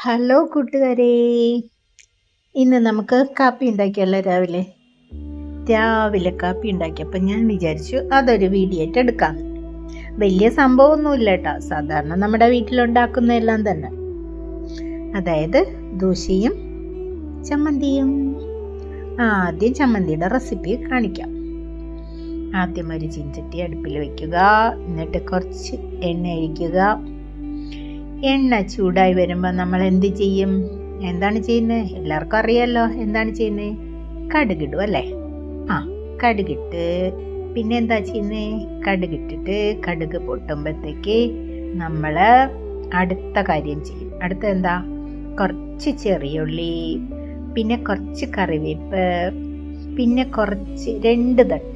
Hello കൂട്ടുകാരെ, ഇന്ന് നമുക്ക് കാപ്പി ഉണ്ടാക്കിയല്ലോ. രാവിലെ കാപ്പി ഉണ്ടാക്കിയപ്പോൾ ഞാൻ വിചാരിച്ചു അതൊരു വീഡിയോ ആയിട്ട് എടുക്കാം. വലിയ സംഭവമൊന്നുമില്ല കേട്ടോ, സാധാരണ നമ്മുടെ വീട്ടിലുണ്ടാക്കുന്ന എല്ലാം തന്നെ. അതായത് ദോശയും ചമ്മന്തിയും. ആദ്യം ചമ്മന്തിയുടെ റെസിപ്പി കാണിക്കാം. ആദ്യം ഒരു ചീൻചട്ടി അടുപ്പിൽ വയ്ക്കുക, എന്നിട്ട് കുറച്ച് എണ്ണ ഒഴിക്കുക. എണ്ണ ചൂടായി വരുമ്പോൾ നമ്മൾ എന്ത് ചെയ്യും? എന്താണ് ചെയ്യുന്നത്? എല്ലാവർക്കും അറിയാമല്ലോ എന്താണ് ചെയ്യുന്നത്. കടുകിടും അല്ലേ? കടുകിട്ട് പിന്നെ എന്താ ചെയ്യുന്നത്? കടുകിട്ടിട്ട് കടുക് പൊട്ടുമ്പോഴത്തേക്ക് നമ്മൾ അടുത്ത കാര്യം ചെയ്യും. അടുത്ത എന്താ? കുറച്ച് ചെറിയുള്ളി, പിന്നെ കുറച്ച് കറിവേപ്പ്, പിന്നെ കുറച്ച്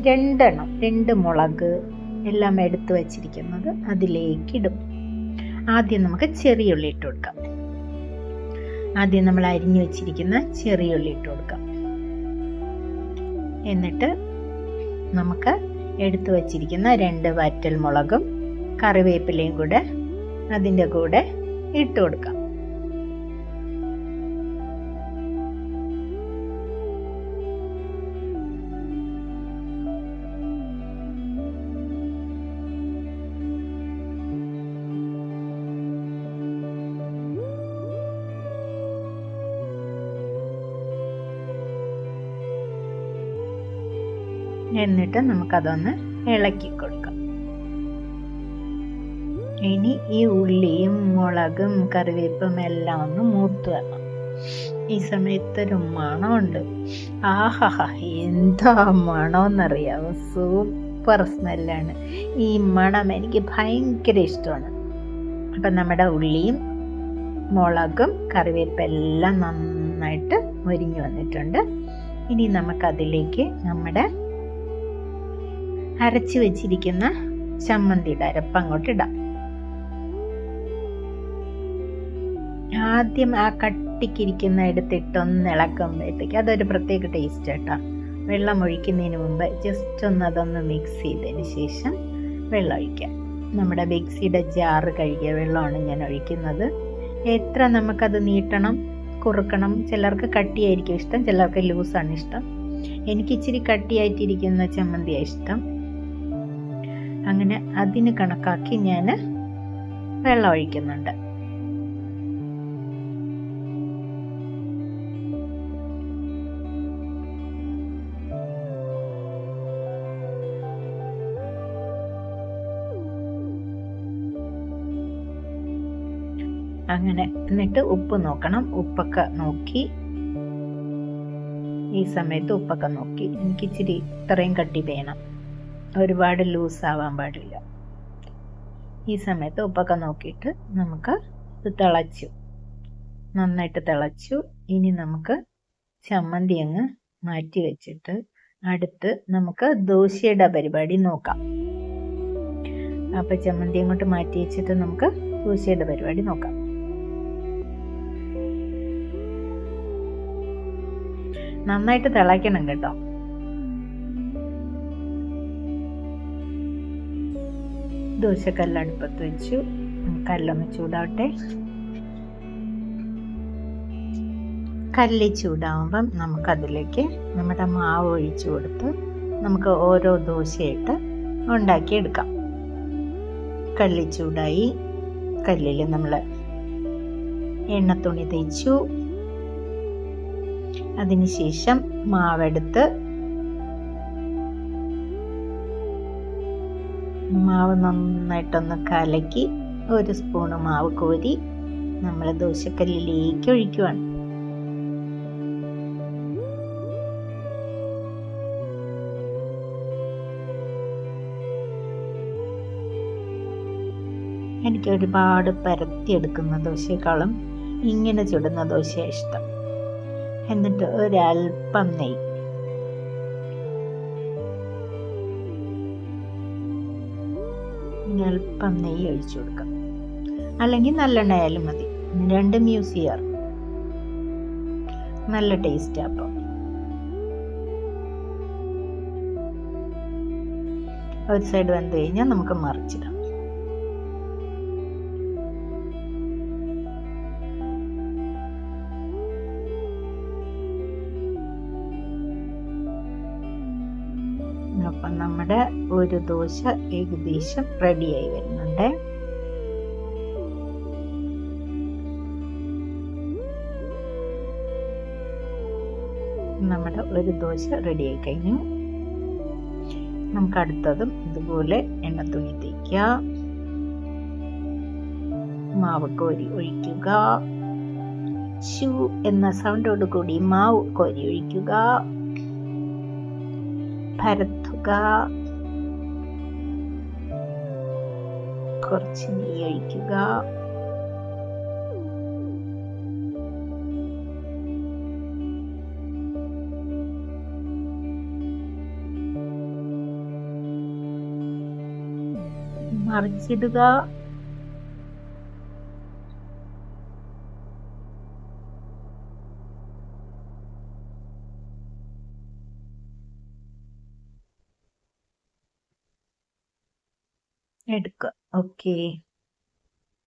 രണ്ട് മുളക് എല്ലാം എടുത്തു വച്ചിരിക്കുന്നത് അതിലേക്കിടും. ആദ്യം നമുക്ക് ചെറിയുള്ളി ഇട്ട് കൊടുക്കാം. ആദ്യം നമ്മൾ അരിഞ്ഞു വെച്ചിരിക്കുന്ന ചെറിയുള്ളി ഇട്ട് കൊടുക്കാം. എന്നിട്ട് നമുക്ക് എടുത്തു വച്ചിരിക്കുന്ന 2 വറ്റൽ മുളകും കറിവേപ്പിലയും കൂടെ അതിൻ്റെ കൂടെ ഇട്ട് കൊടുക്കാം. എന്നിട്ട് നമുക്കതൊന്ന് ഇളക്കി കൊടുക്കാം. ഇനി ഈ ഉള്ളിയും മുളകും കറിവേപ്പും എല്ലാം ഒന്ന് മൂത്ത് വരണം. ഈ സമയത്തൊരു മണമുണ്ട്. എന്താ മണമെന്നറിയാമോ? സൂപ്പർ സ്മെല്ലാണ്. ഈ മണം എനിക്ക് ഭയങ്കര ഇഷ്ടമാണ്. അപ്പം നമ്മുടെ ഉള്ളിയും മുളകും കറിവേപ്പും എല്ലാം നന്നായിട്ട് മൊരിഞ്ഞു വന്നിട്ടുണ്ട്. ഇനി നമുക്കതിലേക്ക് നമ്മുടെ അരച്ച് വെച്ചിരിക്കുന്ന ചമ്മന്തിയുടെ അരപ്പ് അങ്ങോട്ട് ഇടാം. ആദ്യം ആ കട്ടിക്കിരിക്കുന്ന എടുത്തിട്ടൊന്ന് ഇളക്കുമ്പോഴത്തേക്ക് അതൊരു പ്രത്യേക ടേസ്റ്റ് കേട്ടോ. വെള്ളം ഒഴിക്കുന്നതിന് മുമ്പ് ജസ്റ്റ് ഒന്ന് അതൊന്ന് മിക്സ് ചെയ്തതിന് ശേഷം വെള്ളം ഒഴിക്കാം. നമ്മുടെ മിക്സിയുടെ ജാറ് കഴുകിയ വെള്ളമാണ് ഞാൻ ഒഴിക്കുന്നത്. എത്ര നമുക്കത് നീട്ടണം, കുറുക്കണം. ചിലർക്ക് കട്ടിയായിരിക്കും ഇഷ്ടം, ചിലർക്ക് ലൂസാണ് ഇഷ്ടം. എനിക്ക് ഇച്ചിരി കട്ടിയായിട്ടിരിക്കുന്ന ചമ്മന്തിയാണ് ഇഷ്ടം. അങ്ങനെ അതിന് കണക്കാക്കി ഞാൻ വെള്ളം ഒഴിക്കുന്നുണ്ട്. അങ്ങനെ എന്നിട്ട് ഉപ്പ് നോക്കണം. ഉപ്പൊക്കെ നോക്കി, ഈ സമയത്ത് ഉപ്പൊക്കെ നോക്കി. എനിക്ക് ഇച്ചിരി ഇത്രയും കട്ടി വേണം, ഒരുപാട് ലൂസാവാൻ പാടില്ല. ഈ സമയത്ത് ഉപ്പൊക്കെ നോക്കിയിട്ട് നമുക്ക് ഇത് നന്നായിട്ട് തിളച്ചു. ഇനി നമുക്ക് ചമ്മന്തി അങ്ങ് മാറ്റി വെച്ചിട്ട് അടുത്ത് നമുക്ക് ദോശയുടെ പരിപാടി നോക്കാം. അപ്പം ചമ്മന്തി അങ്ങോട്ട് മാറ്റി വെച്ചിട്ട് നമുക്ക് ദോശയുടെ പരിപാടി നോക്കാം. നന്നായിട്ട് തിളയ്ക്കണം കേട്ടോ. ദോശക്കല്ല് അടുപ്പത്ത് വെച്ചു. കല്ലൊന്ന് ചൂടാവട്ടെ. കല്ല് ചൂടാവുമ്പം നമുക്കതിലേക്ക് നമ്മുടെ മാവ് ഒഴിച്ചു കൊടുത്ത് നമുക്ക് ഓരോ ദോശയായിട്ട് ഉണ്ടാക്കിയെടുക്കാം. കല്ല് ചൂടായി. കല്ലിൽ നമ്മൾ എണ്ണത്തുണി തേച്ചു. അതിനുശേഷം മാവെടുത്ത് മാവ് നന്നായിട്ടൊന്ന് കലക്കി 1 സ്പൂണ് മാവ് കോരി നമ്മൾ ദോശക്കല്ലിലേക്ക് ഒഴിക്കുവാണ്. എനിക്ക് ഒരുപാട് പരത്തിയെടുക്കുന്ന ദോശയെക്കാളും ഇങ്ങനെ ചുടുന്ന ദോശയാണ് ഇഷ്ടം. എന്നിട്ട് ഒരല്പം നെയ്യ്, അല്പം നെയ്യ് ഒഴിച്ചു കൊടുക്കാം. അല്ലെങ്കിൽ നല്ലെണ്ണ ആയാലും മതി, രണ്ടും യൂസ് ചെയ്യാറ്. നല്ല ടേസ്റ്റ്. അപ്പം ഒരു സൈഡ് വെന്ത് കഴിഞ്ഞാൽ നമുക്ക് മറിച്ചിടാം. അപ്പം നമ്മുടെ ഒരു ദോശ ഏകദേശം റെഡിയായി വരുന്നുണ്ട്. നമ്മുടെ ഒരു ദോശ റെഡിയായി കഴിഞ്ഞു. നമുക്ക് അടുത്തതും ഇതുപോലെ എണ്ണ തുണി തേക്കുക, മാവ് കോരി ഒഴിക്കുക, ഷൂ എന്ന സൗണ്ടോട് കൂടി മാവ് കോരി ഒഴിക്കുക, പരത്തുക, കുറച്ച് നെയ്യ് ഒഴിക്കുക, മറിച്ചിടുക, എടുക്കുക. ഓക്കെ.